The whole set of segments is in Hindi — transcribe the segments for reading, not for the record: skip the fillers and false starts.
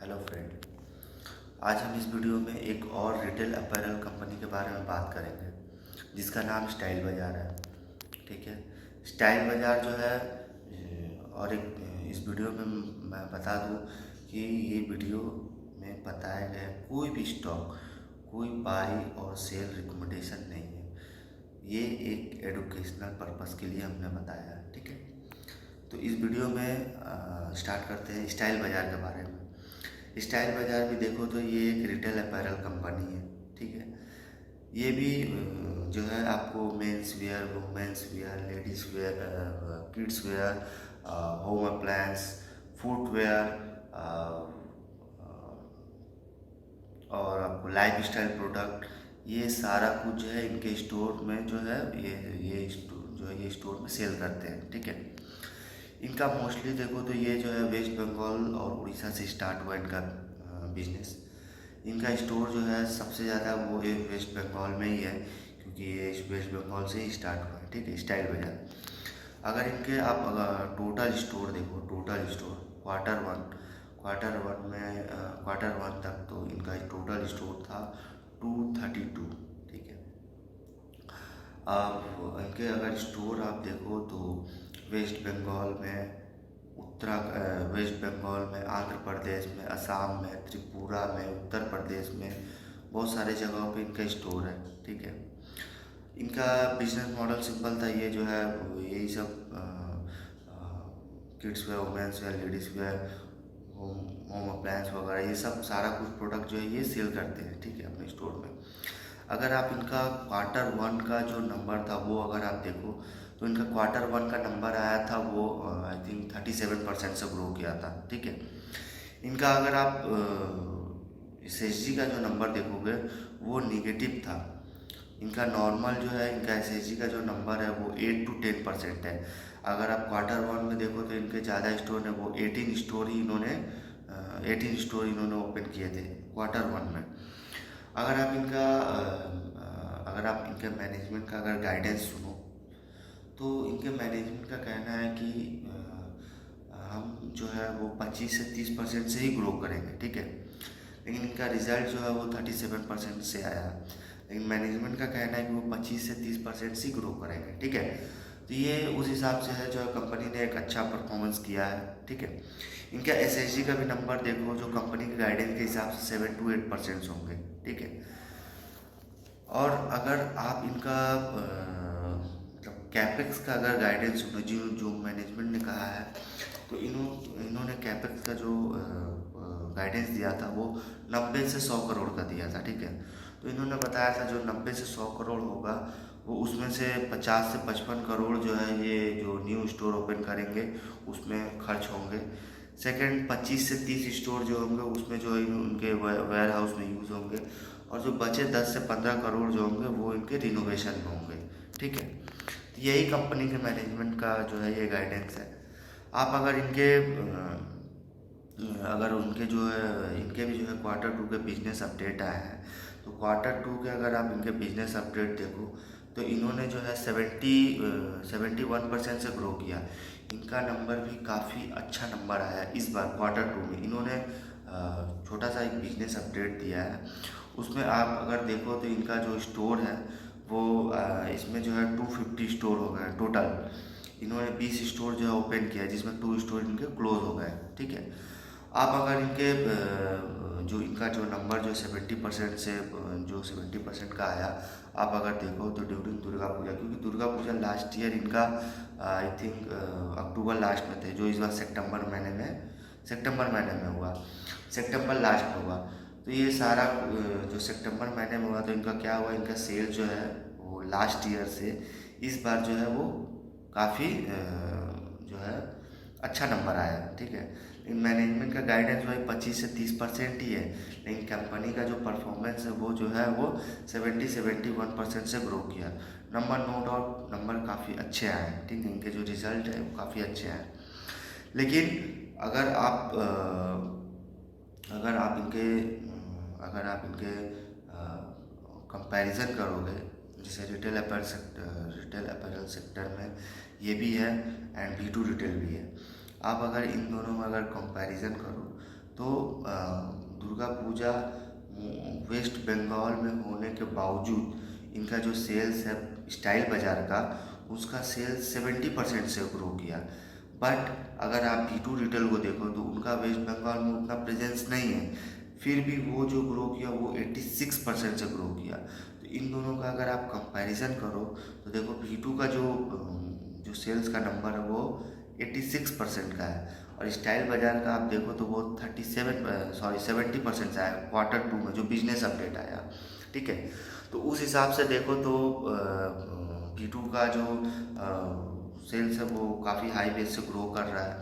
Hello friend. आज हम इस वीडियो में एक और रिटेल अपैरल कंपनी के बारे में बात करेंगे जिसका नाम स्टाइल बाज़ार है। ठीक है। स्टाइल बाज़ार जो है और एक इस वीडियो में मैं बता दूं कि ये वीडियो में बताया गया कोई भी स्टॉक, कोई बाई और सेल रिकमेंडेशन नहीं है। ये एक एडुकेशनल पर्पस के लिए हमने बताया है। ठीक है। तो इस वीडियो में स्टार्ट करते हैं स्टाइल बाज़ार के बारे में। स्टाइल बाज़ार भी देखो तो ये एक रिटेल अपैरल कंपनी है। ठीक है। ये भी जो है आपको men's wear, women's wear, ladies where, kids where, home appliance, footwear और आपको लाइफ स्टाइल प्रोडक्ट, ये सारा कुछ जो है इनके स्टोर में जो है ये स्टोर जो है ये स्टोर में सेल करते हैं। ठीक है। इनका मोस्टली देखो तो ये जो है वेस्ट बंगाल और उड़ीसा से स्टार्ट हुआ इनका बिजनेस। इनका स्टोर जो है सबसे ज़्यादा वो ये वेस्ट बंगाल में ही है, क्योंकि ये वेस्ट बंगाल से ही स्टार्ट हुआ है। ठीक है। स्टाइल बाज़ार, अगर इनके आप अगर टोटल स्टोर देखो, टोटल स्टोर क्वार्टर वन तक तो इनका टोटल स्टोर था 232। ठीक है। अब इनके अगर स्टोर आप देखो तो वेस्ट बंगाल में, वेस्ट बंगाल में, आंध्र प्रदेश में, असम में, त्रिपुरा में, उत्तर प्रदेश में, बहुत सारे जगहों पे इनका स्टोर है। ठीक है। इनका बिजनेस मॉडल सिंपल था। ये जो है यही सब kids where, women's wear, ladies where, home home appliance वगैरह, ये सब सारा कुछ प्रोडक्ट जो है ये सेल करते हैं। ठीक है। अपने स्टोर में अगर आप इनका क्वार्टर वन का जो नंबर था वो अगर आप देखो तो इनका क्वार्टर वन का नंबर आया था वो आई थिंक 37% से ग्रो किया था। ठीक है। इनका अगर आप SSG का जो नंबर देखोगे वो निगेटिव था। इनका नॉर्मल जो है इनका SSG का जो नंबर है वो 8 to 10% है। अगर आप क्वार्टर वन में देखो तो इनके ज़्यादा स्टोर है, वो 18 स्टोर इन्होंने ओपन किए थे क्वार्टर वन में। अगर आप इनके मैनेजमेंट का अगर गाइडेंस सुनो तो इनके मैनेजमेंट का कहना है कि हम जो है वो 25 से 30% से ही ग्रो करेंगे। ठीक है। लेकिन इनका रिजल्ट जो है वो 37% से आया, लेकिन मैनेजमेंट का कहना है कि वो 25 से 30% से ग्रो करेंगे। ठीक है। तो ये उस हिसाब से है जो कंपनी ने एक अच्छा परफॉर्मेंस किया है। ठीक है। इनका SSG का भी नंबर देखो जो कंपनी के गाइडेंस के हिसाब से 7 to 8% होंगे। ठीक है। और अगर आप इनका मतलब कैपेक्स का अगर गाइडेंस सुनो, जो जो मैनेजमेंट ने कहा है, तो इन्होंने कैपेक्स का जो गाइडेंस दिया था वो 90 से 100 करोड़ का दिया था। ठीक है। तो इन्होंने बताया था जो 90 से 100 करोड़ होगा वो उसमें से 50 से 55 करोड़ जो है ये जो न्यू स्टोर ओपन करेंगे उसमें खर्च होंगे। सेकंड 25 से 30 स्टोर जो होंगे उसमें जो है उनके वेयर हाउस में यूज़ होंगे, और जो बचे 10 से 15 करोड़ जो होंगे वो इनके रिनोवेशन में होंगे। ठीक है। तो यही कंपनी के मैनेजमेंट का जो है ये गाइडेंस है। आप अगर अगर उनके जो है इनके भी जो है क्वार्टर टू के बिजनेस अपडेट आए हैं, तो क्वार्टर टू के अगर आप इनके बिजनेस अपडेट देखो तो इन्होंने जो है 71% से ग्रो किया। इनका नंबर भी काफ़ी अच्छा नंबर आया इस बार क्वार्टर टू में। इन्होंने छोटा सा एक बिजनेस अपडेट दिया है, उसमें आप अगर देखो तो इनका जो स्टोर है वो इसमें जो है 250 स्टोर हो गए टोटल। इन्होंने 20 स्टोर जो है ओपन किया जिसमें 2 स्टोर इनके क्लोज हो गए। ठीक है। आप अगर इनके जो इनका जो नंबर जो 70% से जो 70% का आया, आप अगर देखो तो ड्यूरिंग दुर्गा पूजा, क्योंकि दुर्गा पूजा लास्ट ईयर इनका आई थिंक अक्टूबर लास्ट में थे, जो इस बार सितंबर महीने में हुआ, सितंबर लास्ट में हुआ। तो ये सारा जो सितंबर महीने में हुआ तो इनका क्या हुआ, इनका सेल जो है वो लास्ट ईयर से इस बार जो है वो काफ़ी जो है अच्छा नंबर आया। ठीक है। लेकिन मैनेजमेंट का गाइडेंस वही 25 से 30% ही है, लेकिन कंपनी का जो परफॉर्मेंस है वो जो है वो 71% से ग्रो किया। नंबर नो डाउट नंबर काफ़ी अच्छे आए हैं। ठीक है। इनके जो रिजल्ट है वो काफ़ी अच्छे आए। लेकिन अगर आप अगर आप इनके कंपैरिजन करोगे, जैसे रिटेल अपैरल सेक्टर में ये भी है एंड B2 रिटेल भी है, आप अगर इन दोनों में अगर कंपैरिजन करो तो दुर्गा पूजा वेस्ट बंगाल में होने के बावजूद इनका जो सेल्स है स्टाइल बाज़ार का, उसका सेल्स 70% से ग्रो किया। बट अगर आप V2 रिटेल को देखो तो उनका वेस्ट बंगाल में उतना प्रेजेंस नहीं है, फिर भी वो जो ग्रो किया वो 86% से ग्रो किया। तो इन दोनों का अगर आप कंपैरिजन करो तो देखो V2 का जो सेल्स का नंबर है वो 86% का है, और स्टाइल बाज़ार का आप देखो तो वो 70% से आया Q2 में, जो बिजनेस अपडेट आया। ठीक है, तो उस हिसाब से देखो तो V2 का जो सेल्स है वो काफ़ी हाई बेस से ग्रो कर रहा है।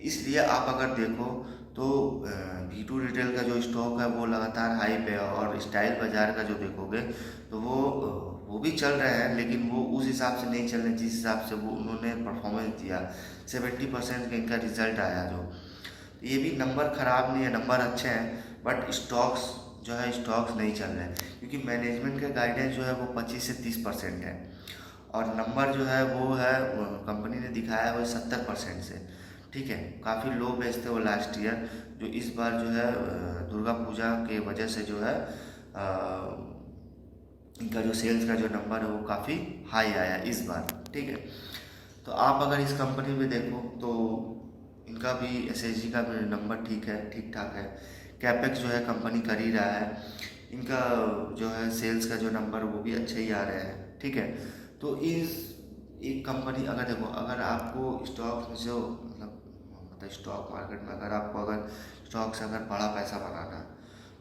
इसलिए आप अगर देखो तो V2 रिटेल का जो स्टॉक है वो लगातार हाई पे है, और स्टाइल बाज़ार का जो देखोगे तो वो भी चल रहे हैं, लेकिन वो उस हिसाब से नहीं चल रहे जिस हिसाब से वो उन्होंने परफॉर्मेंस दिया। 70% का इनका रिजल्ट आया जो, ये भी नंबर ख़राब नहीं है, नंबर अच्छे हैं, बट स्टॉक्स नहीं चल रहे हैं, क्योंकि मैनेजमेंट का गाइडेंस जो है वो 25 से 30% है, और नंबर जो है वो है कंपनी ने दिखाया है वो 70% से। ठीक है, काफ़ी लो बेच थे वो लास्ट ईयर, जो इस बार जो है दुर्गा पूजा के वजह से जो है इनका जो सेल्स का जो नंबर है वो काफ़ी हाई आया इस बार। ठीक है, तो आप अगर इस कंपनी में देखो तो इनका भी SSG का भी नंबर ठीक ठाक है। कैपेक्स जो है कंपनी कर ही रहा है, इनका जो है सेल्स का जो नंबर वो भी अच्छे ही आ रहे हैं। ठीक है, तो इस एक कंपनी अगर देखो, अगर आपको स्टॉक में जो मतलब स्टॉक मार्केट में अगर स्टॉक से अगर बड़ा पैसा बनाना है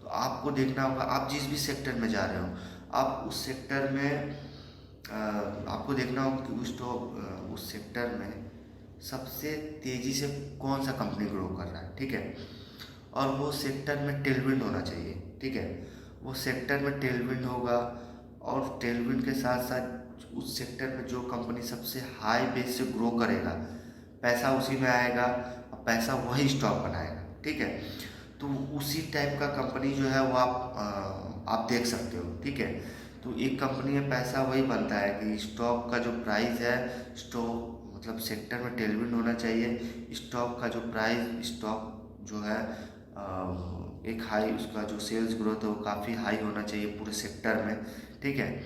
तो आपको देखना होगा आप जिस भी सेक्टर में जा रहे हो, आप उस सेक्टर में आपको देखना होगा कि उस सेक्टर में सबसे तेज़ी से कौन सा कंपनी ग्रो कर रहा है। ठीक है, और वो सेक्टर में टेलविंड होना चाहिए। ठीक है, वो सेक्टर में टेलविंड होगा, और टेलविंड के साथ साथ उस सेक्टर में जो कंपनी सबसे हाई बेस से ग्रो करेगा, पैसा उसी में आएगा, और पैसा वही स्टॉक बनाएगा। ठीक है, तो उसी टाइप का कंपनी जो है वो आप देख सकते हो। ठीक है, तो एक कंपनी में पैसा वही बनता है कि स्टॉक का जो प्राइस है, स्टॉक मतलब सेक्टर में टेलविंड होना चाहिए, स्टॉक का जो प्राइस, स्टॉक जो है एक हाई, उसका जो सेल्स ग्रोथ है वो काफ़ी हाई होना चाहिए पूरे सेक्टर में। ठीक है,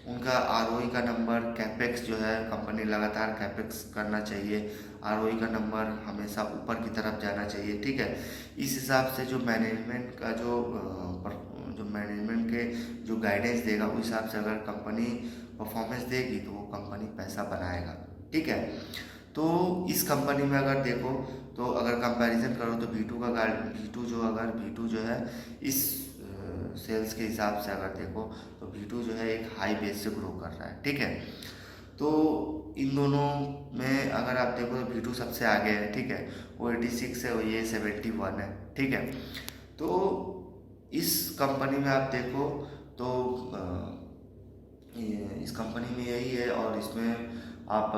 उनका ROE का नंबर, कैपेक्स जो है कंपनी लगातार कैपेक्स करना चाहिए, ROE का नंबर हमेशा ऊपर की तरफ जाना चाहिए। ठीक है, इस हिसाब से जो मैनेजमेंट का जो मैनेजमेंट के जो गाइडेंस देगा उस हिसाब से अगर कंपनी परफॉर्मेंस देगी तो वो कंपनी पैसा बनाएगा। ठीक है, तो इस कंपनी में अगर देखो तो अगर कंपैरिजन करो तो V2 जो है इस सेल्स के हिसाब से अगर देखो तो V2 जो है एक हाई बेस से ग्रो कर रहा है। ठीक है, तो इन दोनों में अगर आप देखो तो V2 सबसे आगे है। ठीक है, वो 86 है और ये 71 है। ठीक है, तो इस कंपनी में आप देखो तो इस कंपनी में यही है, और इसमें आप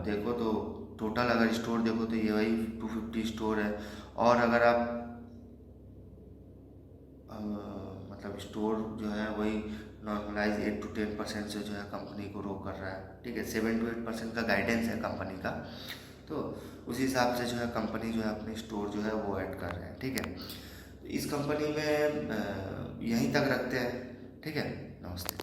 देखो तो टोटल अगर स्टोर देखो तो ये वही 250 स्टोर है, और अगर आप मतलब स्टोर जो है वही नॉर्मलाइज 8 to 10% से जो है कंपनी को ग्रो कर रहा है। ठीक है, 7 to 8% का गाइडेंस है कंपनी का, तो उसी हिसाब से जो है कंपनी जो है अपने स्टोर जो है वो ऐड कर रहे हैं। ठीक है, तो इस कंपनी में यहीं तक रखते हैं। ठीक है, नमस्ते।